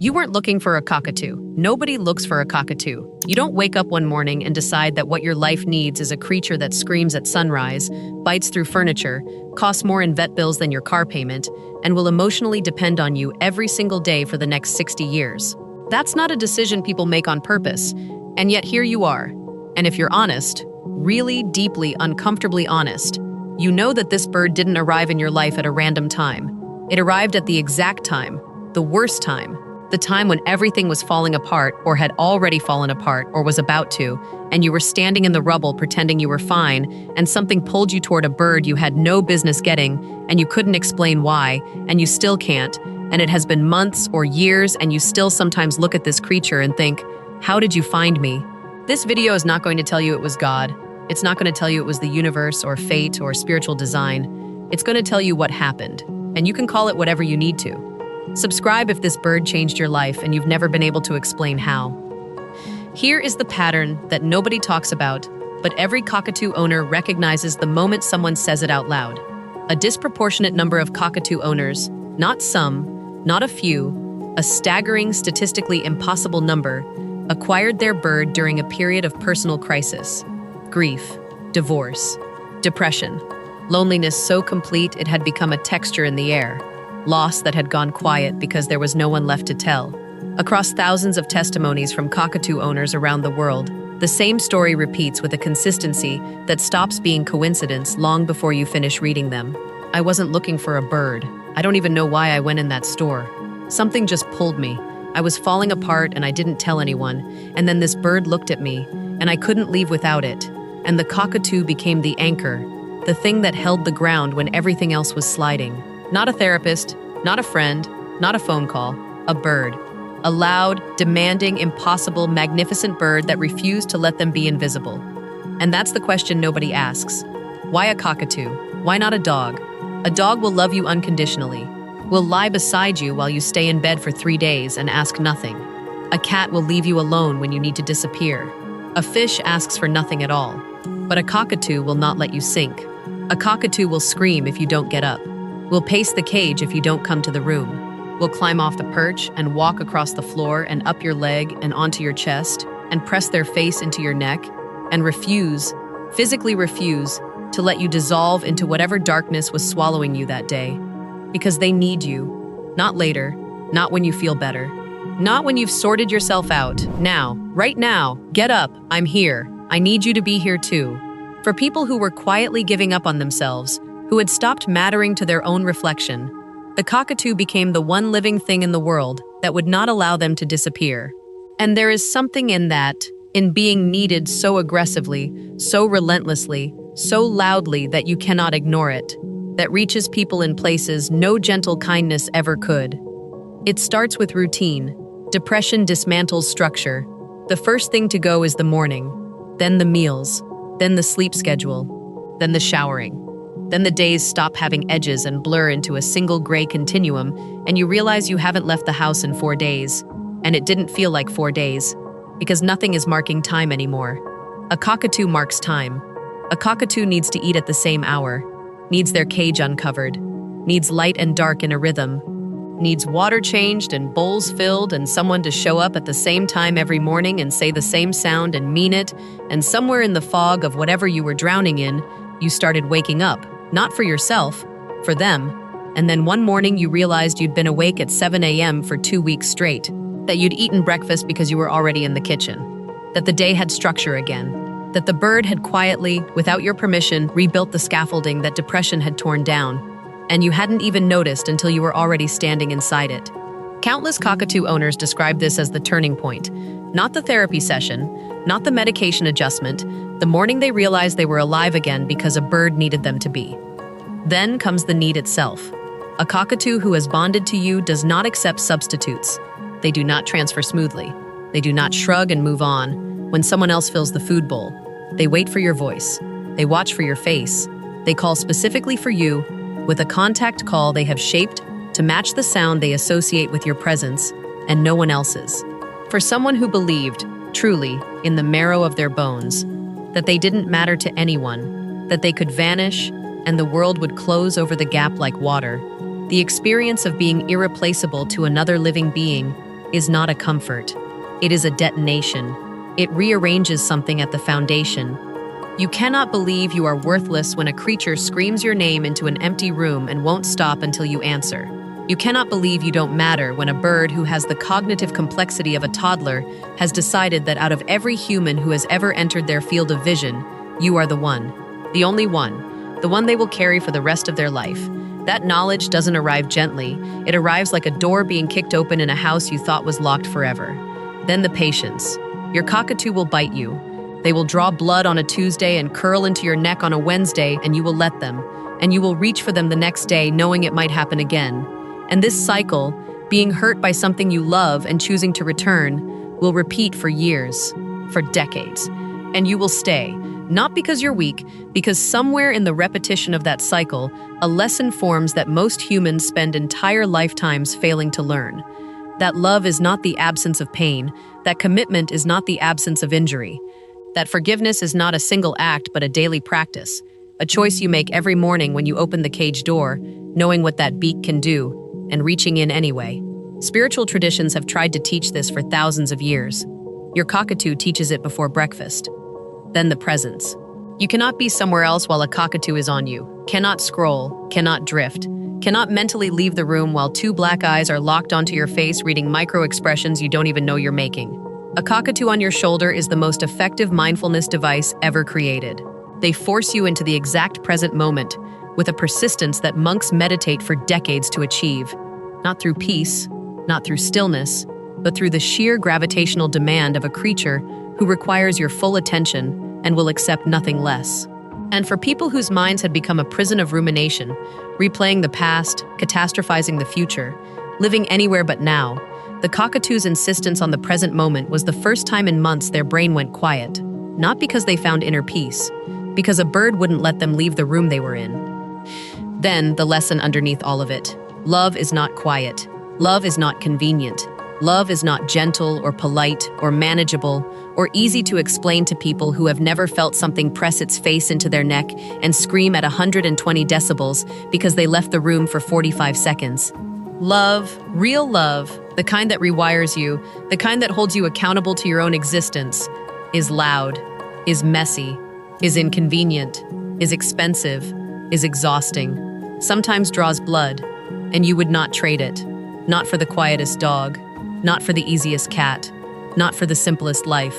You weren't looking for a cockatoo. Nobody looks for a cockatoo. You don't wake up one morning and decide that what your life needs is a creature that screams at sunrise, bites through furniture, costs more in vet bills than your car payment, and will emotionally depend on you every single day for the next 60 years. That's not a decision people make on purpose, and yet here you are. And if you're honest, really deeply, uncomfortably honest, you know that this bird didn't arrive in your life at a random time. It arrived at the exact time, the worst time, the time when everything was falling apart or had already fallen apart or was about to, and you were standing in the rubble pretending you were fine, and something pulled you toward a bird you had no business getting, and you couldn't explain why, and you still can't, and it has been months or years, and you still sometimes look at this creature and think, how did you find me? This video is not going to tell you it was God. It's not going to tell you it was the universe or fate or spiritual design. It's going to tell you what happened, and you can call it whatever you need to. Subscribe if this bird changed your life and you've never been able to explain how. Here is the pattern that nobody talks about, but every cockatoo owner recognizes the moment someone says it out loud. A disproportionate number of cockatoo owners, not some, not a few, a staggering, statistically impossible number, acquired their bird during a period of personal crisis, grief, divorce, depression, loneliness so complete it had become a texture in the air, loss that had gone quiet because there was no one left to tell. Across thousands of testimonies from cockatoo owners around the world, the same story repeats with a consistency that stops being coincidence long before you finish reading them. I wasn't looking for a bird. I don't even know why I went in that store. Something just pulled me. I was falling apart and I didn't tell anyone, and then this bird looked at me, and I couldn't leave without it. And the cockatoo became the anchor, the thing that held the ground when everything else was sliding. Not a therapist, not a friend, not a phone call, a bird. A loud, demanding, impossible, magnificent bird that refused to let them be invisible. And that's the question nobody asks. Why a cockatoo? Why not a dog? A dog will love you unconditionally, will lie beside you while you stay in bed for 3 days and ask nothing. A cat will leave you alone when you need to disappear. A fish asks for nothing at all. But a cockatoo will not let you sink. A cockatoo will scream if you don't get up. Will pace the cage if you don't come to the room. Will climb off the perch and walk across the floor and up your leg and onto your chest and press their face into your neck and refuse, physically refuse, to let you dissolve into whatever darkness was swallowing you that day. Because they need you. Not later, not when you feel better. Not when you've sorted yourself out. Now, right now, get up, I'm here. I need you to be here too. For people who were quietly giving up on themselves, who had stopped mattering to their own reflection, the cockatoo became the one living thing in the world that would not allow them to disappear. And there is something in that, in being needed so aggressively, so relentlessly, so loudly that you cannot ignore it, that reaches people in places no gentle kindness ever could. It starts with routine. Depression dismantles structure. The first thing to go is the morning, then the meals, then the sleep schedule, then the showering. Then the days stop having edges and blur into a single gray continuum, and you realize you haven't left the house in 4 days. And it didn't feel like 4 days, because nothing is marking time anymore. A cockatoo marks time. A cockatoo needs to eat at the same hour, needs their cage uncovered, needs light and dark in a rhythm, needs water changed and bowls filled and someone to show up at the same time every morning and say the same sound and mean it, and somewhere in the fog of whatever you were drowning in, you started waking up. Not for yourself, for them. And then one morning you realized you'd been awake at 7 a.m. for 2 weeks straight, that you'd eaten breakfast because you were already in the kitchen, that the day had structure again, that the bird had quietly, without your permission, rebuilt the scaffolding that depression had torn down, and you hadn't even noticed until you were already standing inside it. Countless cockatoo owners describe this as the turning point, not the therapy session, not the medication adjustment, the morning they realized they were alive again because a bird needed them to be. Then comes the need itself. A cockatoo who has bonded to you does not accept substitutes. They do not transfer smoothly. They do not shrug and move on when someone else fills the food bowl. They wait for your voice. They watch for your face. They call specifically for you with a contact call they have shaped to match the sound they associate with your presence and no one else's. For someone who believed, truly, in the marrow of their bones, that they didn't matter to anyone, that they could vanish and the world would close over the gap like water, the experience of being irreplaceable to another living being is not a comfort. It is a detonation. It rearranges something at the foundation. You cannot believe you are worthless when a creature screams your name into an empty room and won't stop until you answer. You cannot believe you don't matter when a bird who has the cognitive complexity of a toddler has decided that out of every human who has ever entered their field of vision, you are the one, the only one, the one they will carry for the rest of their life. That knowledge doesn't arrive gently. It arrives like a door being kicked open in a house you thought was locked forever. Then the patience. Your cockatoo will bite you. They will draw blood on a Tuesday and curl into your neck on a Wednesday, and you will let them. And you will reach for them the next day, knowing it might happen again. And this cycle, being hurt by something you love and choosing to return, will repeat for years, for decades. And you will stay, not because you're weak, because somewhere in the repetition of that cycle, a lesson forms that most humans spend entire lifetimes failing to learn. That love is not the absence of pain, that commitment is not the absence of injury, that forgiveness is not a single act but a daily practice, a choice you make every morning when you open the cage door, knowing what that beak can do, and reaching in anyway. Spiritual traditions have tried to teach this for thousands of years. Your cockatoo teaches it before breakfast. Then the presence. You cannot be somewhere else while a cockatoo is on you, cannot scroll, cannot drift, cannot mentally leave the room while two black eyes are locked onto your face reading micro-expressions you don't even know you're making. A cockatoo on your shoulder is the most effective mindfulness device ever created. They force you into the exact present moment, with a persistence that monks meditate for decades to achieve, not through peace, not through stillness, but through the sheer gravitational demand of a creature who requires your full attention and will accept nothing less. And for people whose minds had become a prison of rumination, replaying the past, catastrophizing the future, living anywhere but now, the cockatoo's insistence on the present moment was the first time in months their brain went quiet, not because they found inner peace, because a bird wouldn't let them leave the room they were in. Then, the lesson underneath all of it. Love is not quiet. Love is not convenient. Love is not gentle or polite or manageable or easy to explain to people who have never felt something press its face into their neck and scream at 120 decibels because they left the room for 45 seconds. Love, real love, the kind that rewires you, the kind that holds you accountable to your own existence, is loud, is messy, is inconvenient, is expensive, is exhausting, sometimes draws blood, and you would not trade it. Not for the quietest dog, not for the easiest cat, not for the simplest life.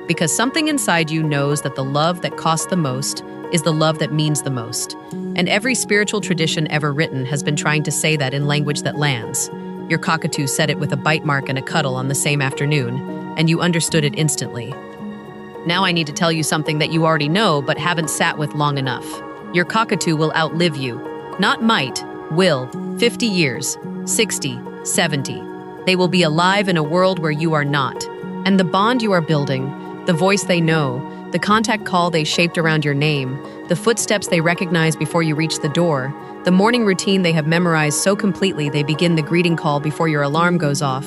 Because something inside you knows that the love that costs the most is the love that means the most. And every spiritual tradition ever written has been trying to say that in language that lands. Your cockatoo said it with a bite mark and a cuddle on the same afternoon, and you understood it instantly. Now I need to tell you something that you already know but haven't sat with long enough. Your cockatoo will outlive you. Not might, will. 50 years, 60, 70. They will be alive in a world where you are not. And the bond you are building, the voice they know, the contact call they shaped around your name, the footsteps they recognize before you reach the door, the morning routine they have memorized so completely they begin the greeting call before your alarm goes off,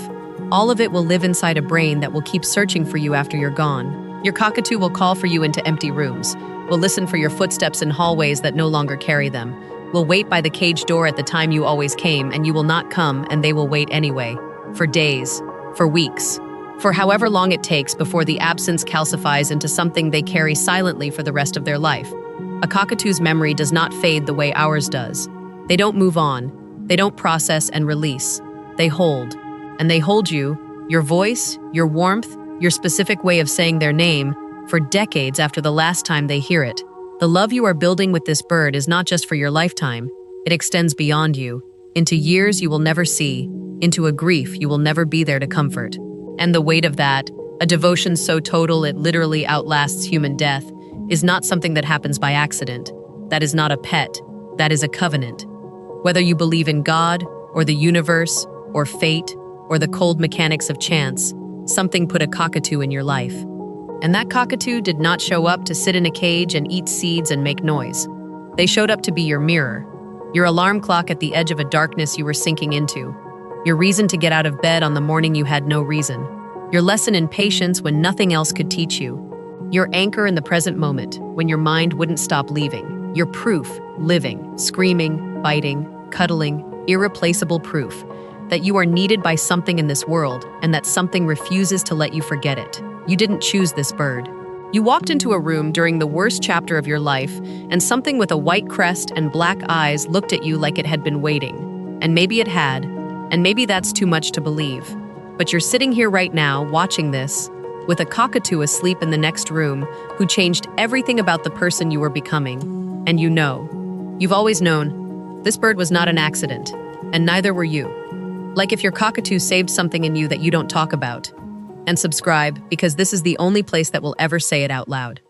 all of it will live inside a brain that will keep searching for you after you're gone. Your cockatoo will call for you into empty rooms, will listen for your footsteps in hallways that no longer carry them, will wait by the cage door at the time you always came, and you will not come, and they will wait anyway. For days, for weeks, for however long it takes before the absence calcifies into something they carry silently for the rest of their life. A cockatoo's memory does not fade the way ours does. They don't move on. They don't process and release. They hold. And they hold you, your voice, your warmth, your specific way of saying their name, for decades after the last time they hear it. The love you are building with this bird is not just for your lifetime. It extends beyond you, into years you will never see, into a grief you will never be there to comfort. And the weight of that, a devotion so total it literally outlasts human death, is not something that happens by accident. That is not a pet. That is a covenant. Whether you believe in God, or the universe, or fate, or the cold mechanics of chance, something put a cockatoo in your life. And that cockatoo did not show up to sit in a cage and eat seeds and make noise. They showed up to be your mirror, your alarm clock at the edge of a darkness you were sinking into, your reason to get out of bed on the morning you had no reason, your lesson in patience when nothing else could teach you, your anchor in the present moment when your mind wouldn't stop leaving, your proof, living, screaming, biting, cuddling, irreplaceable proof that you are needed by something in this world, and that something refuses to let you forget it. You didn't choose this bird. You walked into a room during the worst chapter of your life, and something with a white crest and black eyes looked at you like it had been waiting. And maybe it had, and maybe that's too much to believe. But you're sitting here right now, watching this, with a cockatoo asleep in the next room who changed everything about the person you were becoming. And you've always known, this bird was not an accident, and neither were you. Like if your cockatoo saved something in you that you don't talk about. And subscribe, because this is the only place that will ever say it out loud.